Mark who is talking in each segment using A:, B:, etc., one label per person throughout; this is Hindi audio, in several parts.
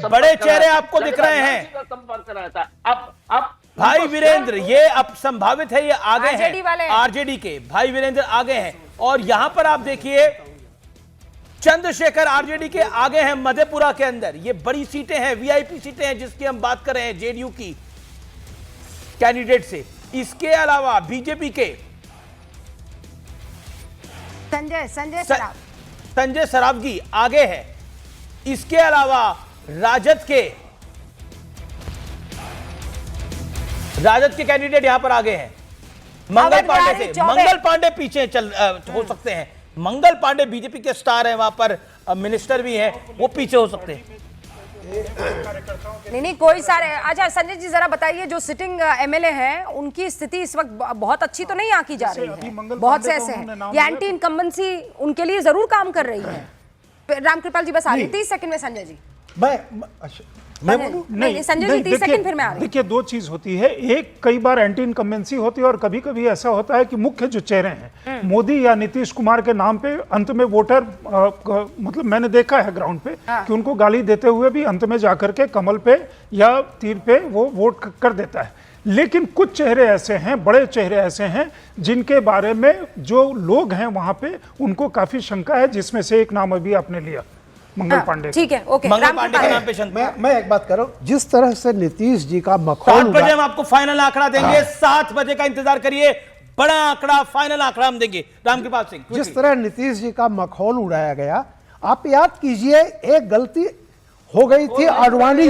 A: बड़े चेहरे आपको दिख रहे हैं।
B: संपर्क रहता है। अब
A: भाई वीरेंद्र, ये अब संभावित है, ये आगे
C: आरजेडी वाले
A: हैं, आरजेडी के भाई वीरेंद्र आगे हैं। और यहां पर आप देखिए चंद्रशेखर आरजेडी के आगे हैं मधेपुरा के अंदर। ये बड़ी सीटें हैं, वीआईपी सीटें हैं जिसकी हम बात कर रहे हैं जेडीयू की कैंडिडेट से। इसके अलावा बीजेपी के संजय सरावगी आगे है। इसके अलावा राजद के कैंडिडेट यहां पर आगे हैं मंगल पांडे से। मंगल पांडे पीछे हो सकते हैं। मंगल पांडे बीजेपी के स्टार हैं, वहां पर मिनिस्टर भी हैं, वो पीछे हो सकते हैं।
C: नहीं कोई सारे। अच्छा संजय जी जरा बताइए, जो सिटिंग एमएलए हैं उनकी स्थिति इस वक्त बहुत अच्छी तो नहीं आंकी जा रही है। बहुत से ऐसे हैं ये एंटी इनकम्बेंसी उनके लिए जरूर काम कर रही है। रामकृपाल जी बस आ रही 30 सेकंड में। संजय जी
D: मैं बोलूं?
C: नहीं संजय जी 30 सेकंड फिर मैं आ रही।
D: देखिए, दो चीज होती है। एक, कई बार एंटी इनकम्बेंसी होती है और कभी कभी ऐसा होता है कि मुख्य जो चेहरे हैं मोदी या नीतीश कुमार के नाम पे अंत में वोटर मतलब मैंने देखा है ग्राउंड पे कि उनको गाली देते हुए भी अंत में जाकर के कमल पे या तीर पे वो वोट कर देता है। लेकिन कुछ चेहरे ऐसे हैं, बड़े चेहरे ऐसे हैं जिनके बारे में जो लोग हैं वहां पे उनको काफी शंका है, जिसमें से एक नाम अभी आपने लिया, मंगल पांडे।
C: ठीक है, ओके।
A: मंगल पांडे के नाम पे शंका।
E: मैं एक बात कर रहा हूं, जिस तरह से नीतीश जी का
A: 7 बजे हम आपको फाइनल आंकड़ा देंगे। 7 बजे का इंतजार करिए, बड़ा आंकड़ा, फाइनल आंकड़ा हम देंगे। रामकृपाल सिंह,
E: जिस तरह नीतीश जी का मखौल उड़ाया गया, आप याद कीजिए एक गलती हो गई थी आडवाणी।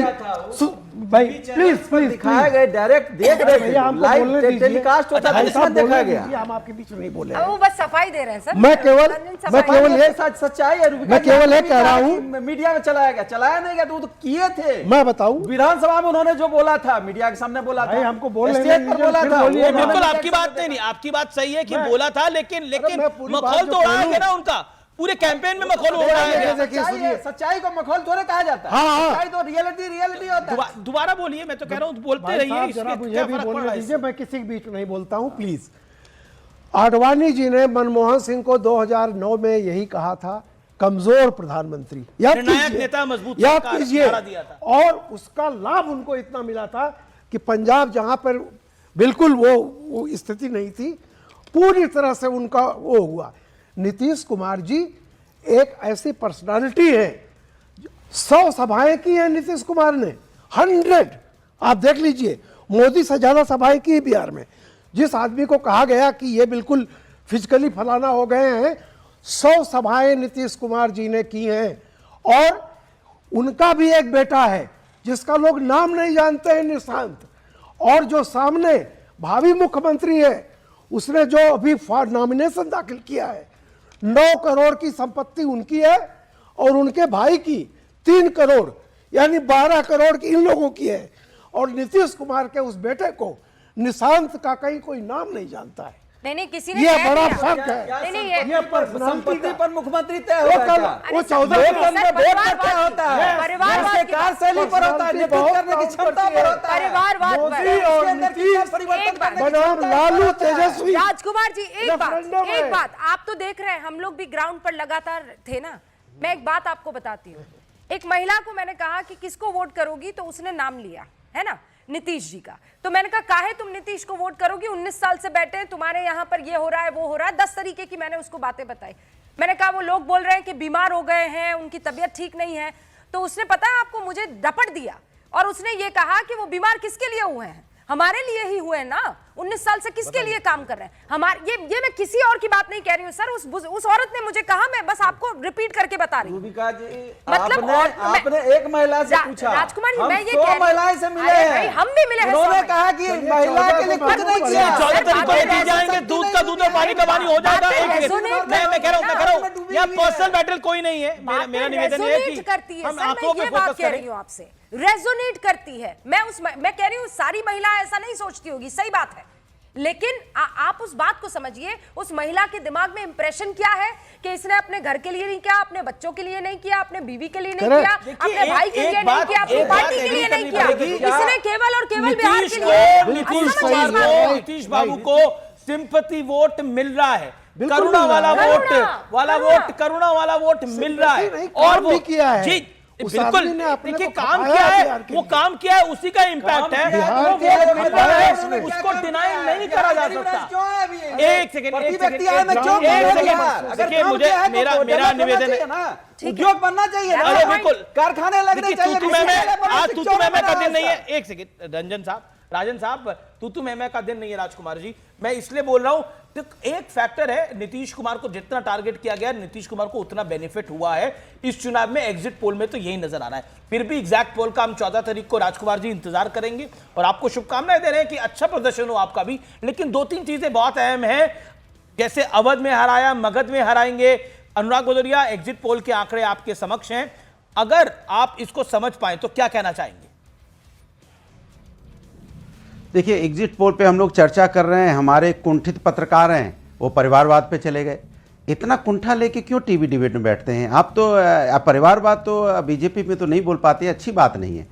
E: भाई प्लीज
F: दिखाया गया, डायरेक्ट देख रहे थे, लाइव टेलीकास्ट होता था, इसमें देखा गया।
E: हम आपके बीच में नहीं बोले,
C: वो बस सफाई दे रहे हैं सर।
E: मैं केवल ये
F: सच्चाई है।
E: मैं केवल ये कह रहा हूँ,
F: मीडिया में चलाया गया, चलाया नहीं गया तो वो तो किए थे।
E: मैं बताऊं,
F: विधानसभा में उन्होंने जो बोला था, मीडिया के सामने बोला था,
E: हमको बोलने
F: स्टेज पर बोला था।
A: बिल्कुल आपकी बात नहीं, आपकी बात सही है कि बोला था, लेकिन मखौल तो उड़ाया गया ना उनका। पूरे कैंपेन में मखौल उड़ाया गया।
F: सच्चाई को मखौल थोड़े कहा जाता है। सच्चाई तो रियलिटी होता है।
A: दोबारा बोलिए, मैं तो कह रहा हूं बोलते रहिए।
E: मैं किसी के बीच में नहीं बोलता हूं, प्लीज। आडवाणी जी ने मनमोहन सिंह को 2009 में यही कहा था, कमजोर प्रधानमंत्री,
A: निर्णायक नेता, मजबूत
E: याद कीजिए। और उसका लाभ उनको इतना मिला था कि पंजाब जहां पर बिल्कुल वो स्थिति नहीं थी, पूरी तरह से उनका वो हुआ। नीतीश कुमार जी एक ऐसी पर्सनालिटी है, 100 सभाएं की हैं नीतीश कुमार ने, 100। आप देख लीजिए, मोदी से ज्यादा सभाएं की बिहार में। जिस आदमी को कहा गया कि ये बिल्कुल फिजिकली फलाना हो गए हैं, 100 सभाएं नीतीश कुमार जी ने की हैं। और उनका भी एक बेटा है जिसका लोग नाम नहीं जानते हैं, निशांत। और जो सामने भावी मुख्यमंत्री है, उसने जो अभी नॉमिनेशन दाखिल किया है, 9 करोड़ की संपत्ति उनकी है और उनके भाई की 3 करोड़, यानी 12 करोड़ की इन लोगों की है। और नीतीश कुमार के उस बेटे को निशांत का कहीं कोई नाम नहीं जानता है।
C: नहीं किसी ने,
E: ये बड़ा फर्क है।
C: नहीं
F: ये संपत्ति पर मुख्यमंत्री तय होगा।
E: वो 14
F: वोट पर क्या होता है,
C: परिवारवाद
F: कार्यशैली पर होता है, नेतृत्व करने की क्षमता पर होता है।
C: परिवारवाद
E: मोदी और नीतीश बनाम लालू तेजस्वी।
C: राजकुमार जी एक बात आप तो देख रहे हैं, हम लोग भी ग्राउंड पर लगातार थे ना। मैं एक बात आपको बताती हूँ। एक महिला को मैंने कहा कि किसको वोट करोगी, तो उसने नाम लिया है ना, नीतीश जी का। तो मैंने कहा काहे तुम नीतीश को वोट करोगी, 19 साल से बैठे हैं, तुम्हारे यहाँ पर ये हो रहा है वो हो रहा है। 10 तरीके की मैंने उसको बातें बताई। मैंने कहा वो लोग बोल रहे हैं कि बीमार हो गए हैं, उनकी तबीयत ठीक नहीं है। तो उसने पता है आपको, मुझे डपट दिया और उसने ये कहा कि वो बीमार किसके लिए हुए हैं, हमारे लिए ही हुए ना। 19 साल से किसके लिए काम कर रहे हैं हमारे। ये मैं किसी और की बात नहीं कह रही हूँ सर। उस औरत ने मुझे कहा, मैं बस आपको रिपीट करके बता रही हूँ।
F: मतलब आपने एक महिला से पूछा,
C: राजकुमार जी, मैं ये
F: 100 महिलाएं से मिले हैं,
C: हम भी मिले हैं।
F: उन्होंने कहा कि महिला के लिए कुछ नहीं किया।
A: 14 तरीके जाएंगे, दूध का दूध और पानी का पानी हो जाएगा। मैं कह रहा हूँ यह पर्सनल बैटल कोई नहीं है। मेरा निवेदन है कि हम आंखों पे फोकस करें।
C: आपसे रेजोनेट करती है। मैं कह रही हूँ सारी महिला ऐसा नहीं सोचती होगी, सही बात है। लेकिन आप उस बात को समझिए, उस महिला के दिमाग में इंप्रेशन क्या है कि इसने अपने घर के लिए नहीं किया, अपने बच्चों के लिए नहीं किया, अपने बीवी के लिए नहीं किया, अपने भाई के लिए नहीं किया, अपनी पार्टी के लिए नहीं किया। इसने केवल और केवल बिहार के लिए।
A: नीतीश बाबू को सिंपैथी वोट मिल रहा है, करुणा वाला वोट करुणा वाला वोट मिल रहा है। और वो किया है जी,
E: उस आदमी ने अपने
A: देखिए
E: को
A: काम
E: खपाया
A: किया है,
E: बिहार के
A: वो
E: लिए।
A: काम किया है, उसी का इम्पैक्ट है,
E: बिहार
A: वो
E: के
A: वोट
E: लिए
A: खपा है,
E: उसने।
A: उसको डिनाई नहीं करा जा सकता। एक सेकंड,
F: प्रति
A: एक
F: व्यक्ति
A: सेकंड,
F: आय में क्यों
A: एक
F: कम है
A: सेकंड,
F: यार? अगर
A: देखिए
F: काम
A: मुझे
F: किया है तो
A: मेरा
F: डेवलप होना
A: निवेदन
F: चाहिए
A: है
F: ना, उद्योग बनना चाहिए ना,
A: अरे बिल्कुल
F: कारखाने लगने
A: देखिए,
F: चाहिए,
A: तू-तू मैं आज
F: बिजली
A: तू-तू मैं का दिन नहीं
F: इसका।
A: है। एक सेकंड रंजन साहब, राजन साहब, तू मैं का दिन नहीं है राजकुमार जी। मैं इसलिए बोल रहा हूं, तो एक फैक्टर है, नीतीश कुमार को जितना टारगेट किया गया, नीतीश कुमार को उतना बेनिफिट हुआ है इस चुनाव में। एग्जिट पोल में तो यही नजर आ रहा है। फिर भी एग्जैक्ट पोल का हम 14 तारीख को राजकुमार जी इंतजार करेंगे और आपको शुभकामनाएं दे रहे हैं कि अच्छा प्रदर्शन हो आपका भी। लेकिन 2-3 चीजें बहुत अहम है, जैसे अवध में हराया, मगध में हराएंगे। अनुराग भदौरिया, एग्जिट पोल के आंकड़े आपके समक्ष हैं, अगर आप इसको समझ पाए तो क्या कहना चाहेंगे?
G: देखिए, एग्जिट पोल पे हम लोग चर्चा कर रहे हैं, हमारे कुंठित पत्रकार हैं वो परिवारवाद पे चले गए। इतना कुंठा लेके क्यों टीवी डिबेट में बैठते हैं आप? तो परिवारवाद तो बीजेपी में तो नहीं बोल पाते, अच्छी बात नहीं है।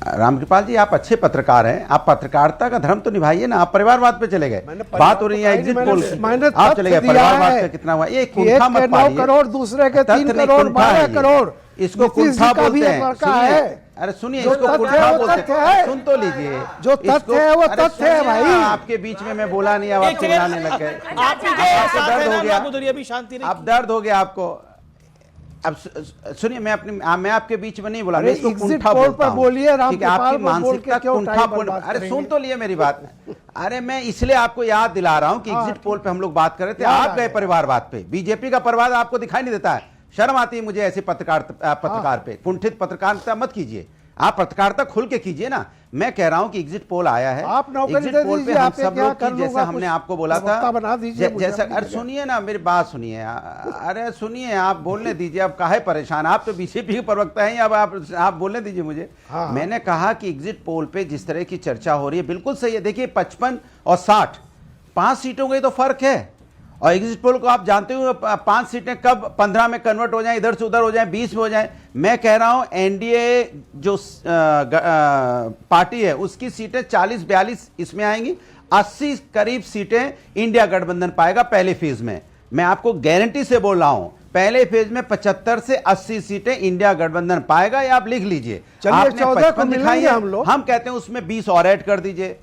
G: रामकृपाल जी, आप अच्छे पत्रकार हैं, आप पत्रकारिता का धर्म तो निभाइए ना, आप परिवारवाद पे चले गए। बात हो रही है एग्जिट पोल की, आप चले गए परिवारवाद पे। कितना हुआ? ये कुंठा मत
E: 9 करोड़, दूसरे के 3 करोड़, 12 करोड़,
G: इसको
E: नीतीश जी
G: कुंठा
E: का भी
G: बोलते
E: एक
G: हैं।
E: लड़का
G: सुनिए,
E: है।
G: अरे सुनिए,
E: जो
G: इसको
E: तथ्य
G: कुंठा
E: है वो
G: बोलते
E: तथ्य
G: हैं।
E: है।
G: सुन तो लीजिए,
E: जो तथ्य है वो
G: अरे
E: तथ्य है
G: सुनिए
E: भाई।
G: ना, आपके बीच में मैं बोला नहीं, अब आप चिल्लाने लग गए।
A: आप भी
G: आपको
A: साथ
G: दर्द
A: हैं ना,
G: हो गया,
A: अनुराग भदौरिया भी शांति नहीं।
G: अब दर्द हो गया आपको। अब सुनिए, मैं आपके बीच में नहीं बोला, मैं
E: अरे
G: इसको
E: एग्जिट
G: कुंठा
E: पोल
G: बोलता
E: पर
G: हूं।
E: बोलिए,
G: ठीक है, आपकी
E: रामकृपाल को बोल के
G: मानसिकता
E: क्यों
G: कुंठा
E: टाइम
G: बोल।
E: बर्बाद
G: अरे सुन
E: करेंगे?
G: तो लिए मेरी बात। अरे मैं इसलिए आपको याद दिला रहा हूं कि एग्जिट पोल पे हम लोग बात कर रहे थे,
E: याद
G: आप गए
E: आया।
G: परिवारवाद पे। बीजेपी का परिवार आपको दिखाई नहीं देता है? शर्म आती है मुझे ऐसे पत्रकार पे। कुंठित पत्रकारिता मत कीजिए, आप पत्रकारिता खुल के कीजिए ना। मैं कह रहा हूं कि एग्जिट पोल आया है,
E: आप नौकरी
G: एग्जिट
E: दे
G: पोल पे
E: दीजिए,
G: हम
E: आप
G: सब
E: क्या
G: लोग
E: कर
G: की, जैसा
E: लूंगा,
G: हमने
E: कुछ
G: आपको बोला था,
E: प्रवक्ता बना दीजिए मुझे
G: जैसा,
E: अपनी
G: अरे
E: जगह।
G: सुनिए ना, मेरी बात सुनिए। अरे सुनिए, आप बोलने दीजिए, अब काहे परेशान? आप तो बीजेपी के प्रवक्ता हैं, अब आप बोलने दीजिए मुझे।
E: हाँ।
G: मैंने कहा कि एग्जिट पोल पे जिस तरह की चर्चा हो रही है बिल्कुल सही है। देखिए 55 और 60, 5 सीटों का ही तो फर्क है। और एग्जिट पोल को आप जानते हो 5 सीटें कब 15 में कन्वर्ट हो जाएं, इधर से उधर हो जाएं, 20 में हो जाएं। मैं कह रहा हूं एनडीए जो पार्टी है उसकी सीटें 40-42 इसमें आएंगी, 80 करीब सीटें इंडिया गठबंधन पाएगा पहले फेज में। मैं आपको गारंटी से बोल रहा हूं, पहले फेज में 75 से 80 सीटें इंडिया गठबंधन पाएगा। ये आप लिख लीजिए।
E: चलिए,
G: आपने
E: 14 को
G: 55 दिखाई
E: मिलेंगे
G: है,
E: हम लोग।
G: हम कहते हैं उसमें 20 और ऐड कर दीजिए।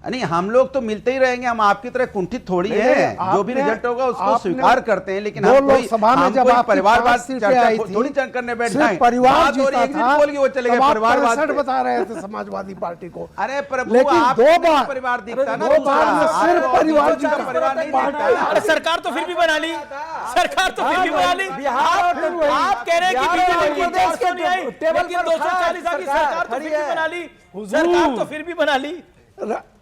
G: नहीं, हम लोग तो मिलते ही रहेंगे, हम आपकी तरह कुंठित थोड़ी
E: नहीं,
G: है।
E: नहीं,
G: जो भी
E: आपने-
G: रिजल्ट होगा उसको
E: आपने
G: स्वीकार करते हैं, लेकिन
E: दो
G: हम कोई
E: लोकसभा में
G: हम
E: जब
G: कोई
E: आपकी
G: परिवारवाद
E: 5 सीटें
G: चर्चा
E: आई
G: थोड़ी
E: थी,
G: करने बैठ
E: सिर्फ
G: जाएं।
E: परिवार
G: बात हो रही है
E: जीता
G: एग्जिट
E: था,
G: पोल की, वो चले गए
E: तब आप
G: परिवारवाद
E: 65
G: पे।
E: बता रहे थे समाजवादी पार्टी को।
G: अरे प्रभु,
E: लेकिन
G: आपको
E: दो
G: नहीं
E: बार-
G: परिवार दिखता ना,
E: दो
G: दूसरा।
E: बार में सिर्फ
G: आपको
E: परिवार
G: दूसरा
E: जीता।
G: परिवार नहीं दिखता ना।
A: अरे सरकार तो फिर भी बना ली, सरकार तो फिर भी बना ली। आप कह रहे हैं कि बीजेपी की 400 नहीं आई, लेकिन 240 आ गई। सरकार तो फिर भी बना ली, सरकार तो फिर भी बना ली।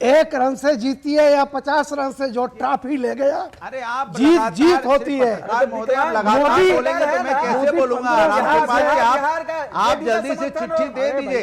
E: 1 रन से जीती है या 50 रन से जो ट्रॉफी ले गया,
G: अरे आप
E: जीत
G: लगातार
E: जीत होती है।
G: पत्रकार महोदय, आप लगातार
E: मोदी-
G: बोलेंगे तो मैं कैसे
E: मोदी
G: बोलूंगा?
E: पंद्रह
G: रामकृपाल जी,
F: बिहार का
G: आप
F: जेडीयू का
G: जल्दी से
F: समर्थन
G: चिट्ठी दे
F: हो।
G: दीजिए।